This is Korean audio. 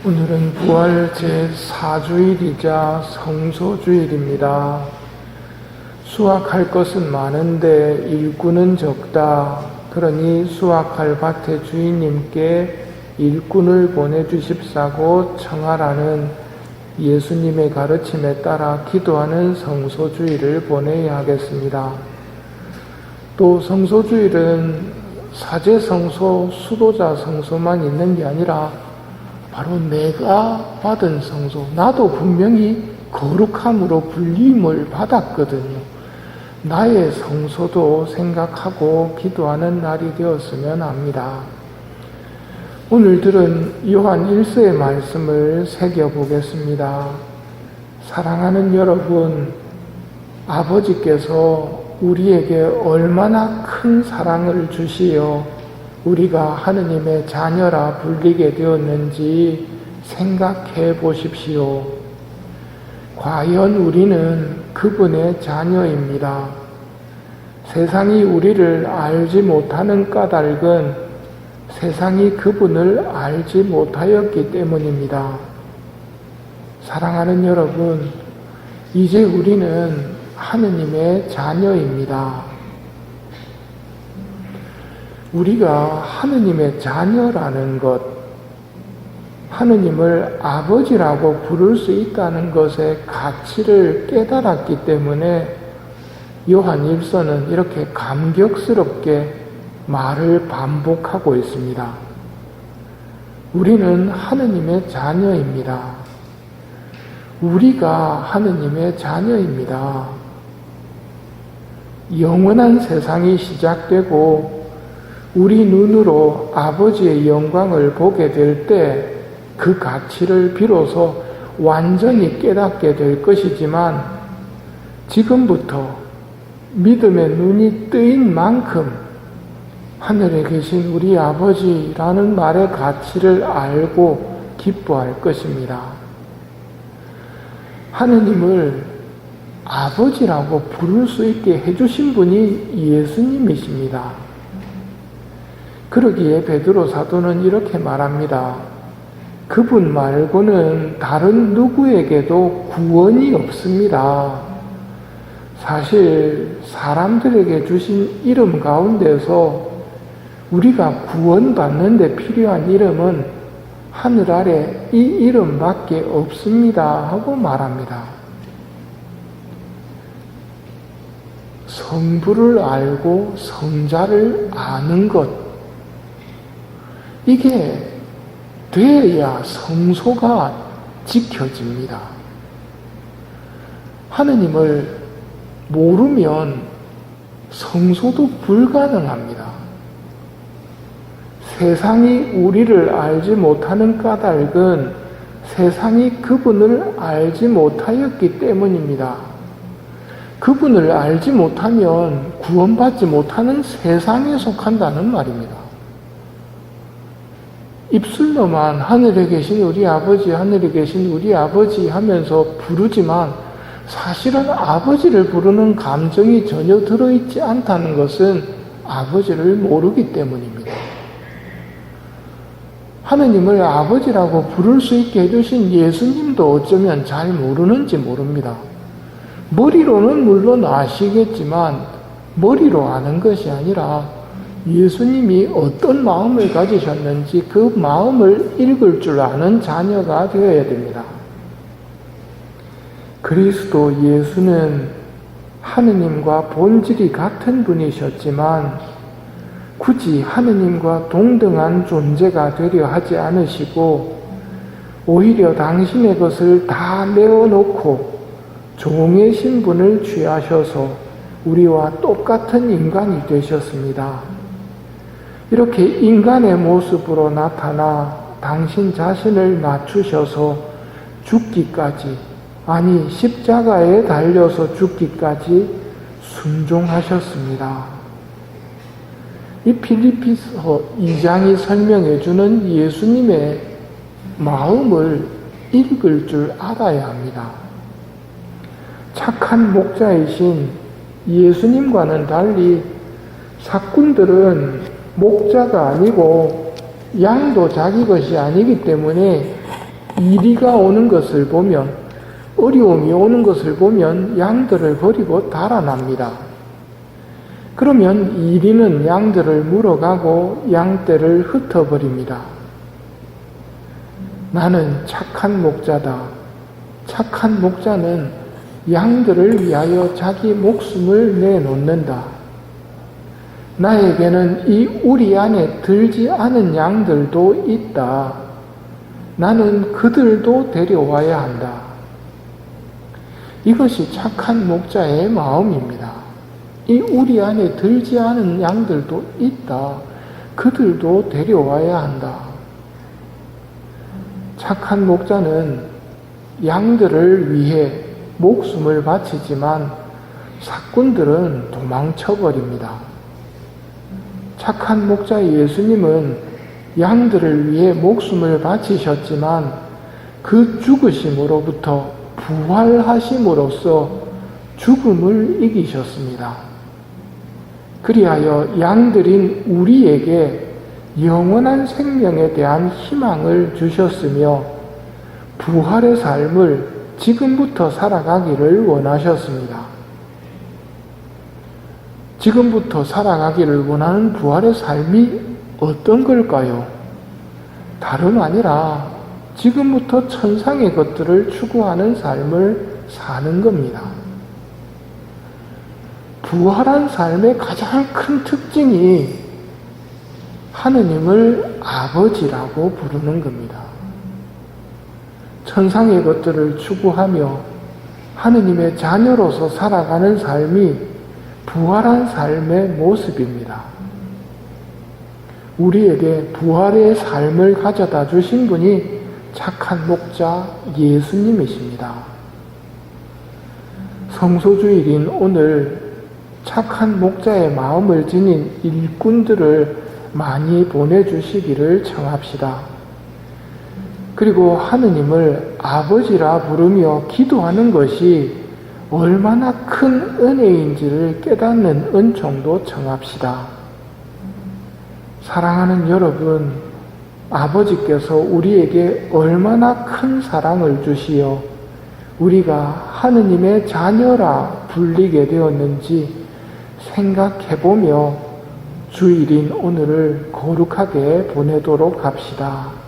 오늘은 부활 제4주일이자 성소주일입니다. 수확할 것은 많은데 일꾼은 적다. 그러니 수확할 밭의 주인님께 일꾼을 보내주십사고 청하라는 예수님의 가르침에 따라 기도하는 성소주일을 보내야 하겠습니다. 또 성소주일은 사제성소, 수도자 성소만 있는 게 아니라 바로 내가 받은 성소, 나도 분명히 거룩함으로 불림을 받았거든요. 나의 성소도 생각하고 기도하는 날이 되었으면 합니다. 오늘 들은 요한 1서의 말씀을 새겨보겠습니다. 사랑하는 여러분, 아버지께서 우리에게 얼마나 큰 사랑을 주시어 우리가 하느님의 자녀라 불리게 되었는지 생각해 보십시오. 과연 우리는 그분의 자녀입니다. 세상이 우리를 알지 못하는 까닭은 세상이 그분을 알지 못하였기 때문입니다. 사랑하는 여러분, 이제 우리는 하느님의 자녀입니다. 우리가 하느님의 자녀라는 것, 하느님을 아버지라고 부를 수 있다는 것의 가치를 깨달았기 때문에 요한 1서는 이렇게 감격스럽게 말을 반복하고 있습니다. 우리는 하느님의 자녀입니다. 우리가 하느님의 자녀입니다. 영원한 세상이 시작되고 우리 눈으로 아버지의 영광을 보게 될 때 그 가치를 비로소 완전히 깨닫게 될 것이지만 지금부터 믿음의 눈이 뜨인 만큼 하늘에 계신 우리 아버지라는 말의 가치를 알고 기뻐할 것입니다. 하느님을 아버지라고 부를 수 있게 해주신 분이 예수님이십니다. 그러기에 베드로 사도는 이렇게 말합니다. 그분 말고는 다른 누구에게도 구원이 없습니다. 사실 사람들에게 주신 이름 가운데서 우리가 구원받는 데 필요한 이름은 하늘 아래 이 이름밖에 없습니다 하고 말합니다. 성부를 알고 성자를 아는 것, 이게 돼야 성소가 지켜집니다. 하느님을 모르면 성소도 불가능합니다. 세상이 우리를 알지 못하는 까닭은 세상이 그분을 알지 못하였기 때문입니다. 그분을 알지 못하면 구원받지 못하는 세상에 속한다는 말입니다. 입술로만 하늘에 계신 우리 아버지, 하늘에 계신 우리 아버지 하면서 부르지만 사실은 아버지를 부르는 감정이 전혀 들어있지 않다는 것은 아버지를 모르기 때문입니다. 하느님을 아버지라고 부를 수 있게 해주신 예수님도 어쩌면 잘 모르는지 모릅니다. 머리로는 물론 아시겠지만 머리로 아는 것이 아니라 예수님이 어떤 마음을 가지셨는지 그 마음을 읽을 줄 아는 자녀가 되어야 됩니다. 그리스도 예수는 하느님과 본질이 같은 분이셨지만 굳이 하느님과 동등한 존재가 되려 하지 않으시고 오히려 당신의 것을 다 내어놓고 종의 신분을 취하셔서 우리와 똑같은 인간이 되셨습니다. 이렇게 인간의 모습으로 나타나 당신 자신을 낮추셔서 죽기까지, 아니 십자가에 달려서 죽기까지 순종하셨습니다. 이 필리피서 2장이 설명해주는 예수님의 마음을 읽을 줄 알아야 합니다. 착한 목자이신 예수님과는 달리 삭군들은 목자가 아니고 양도 자기 것이 아니기 때문에 이리가 오는 것을 보면, 어려움이 오는 것을 보면 양들을 버리고 달아납니다. 그러면 이리는 양들을 물어가고 양떼를 흩어버립니다. 나는 착한 목자다. 착한 목자는 양들을 위하여 자기 목숨을 내놓는다. 나에게는 이 우리 안에 들지 않은 양들도 있다. 나는 그들도 데려와야 한다. 이것이 착한 목자의 마음입니다. 이 우리 안에 들지 않은 양들도 있다. 그들도 데려와야 한다. 착한 목자는 양들을 위해 목숨을 바치지만 사꾼들은 도망쳐버립니다. 착한 목자 예수님은 양들을 위해 목숨을 바치셨지만 그 죽으심으로부터 부활하심으로써 죽음을 이기셨습니다. 그리하여 양들인 우리에게 영원한 생명에 대한 희망을 주셨으며 부활의 삶을 지금부터 살아가기를 원하셨습니다. 지금부터 살아가기를 원하는 부활의 삶이 어떤 걸까요? 다름 아니라 지금부터 천상의 것들을 추구하는 삶을 사는 겁니다. 부활한 삶의 가장 큰 특징이 하느님을 아버지라고 부르는 겁니다. 천상의 것들을 추구하며 하느님의 자녀로서 살아가는 삶이 부활한 삶의 모습입니다. 우리에게 부활의 삶을 가져다 주신 분이 착한 목자 예수님이십니다. 성소주일인 오늘 착한 목자의 마음을 지닌 일꾼들을 많이 보내주시기를 청합시다. 그리고 하느님을 아버지라 부르며 기도하는 것이 얼마나 큰 은혜인지를 깨닫는 은총도 청합시다. 사랑하는 여러분, 아버지께서 우리에게 얼마나 큰 사랑을 주시어 우리가 하느님의 자녀라 불리게 되었는지 생각해보며 주일인 오늘을 거룩하게 보내도록 합시다.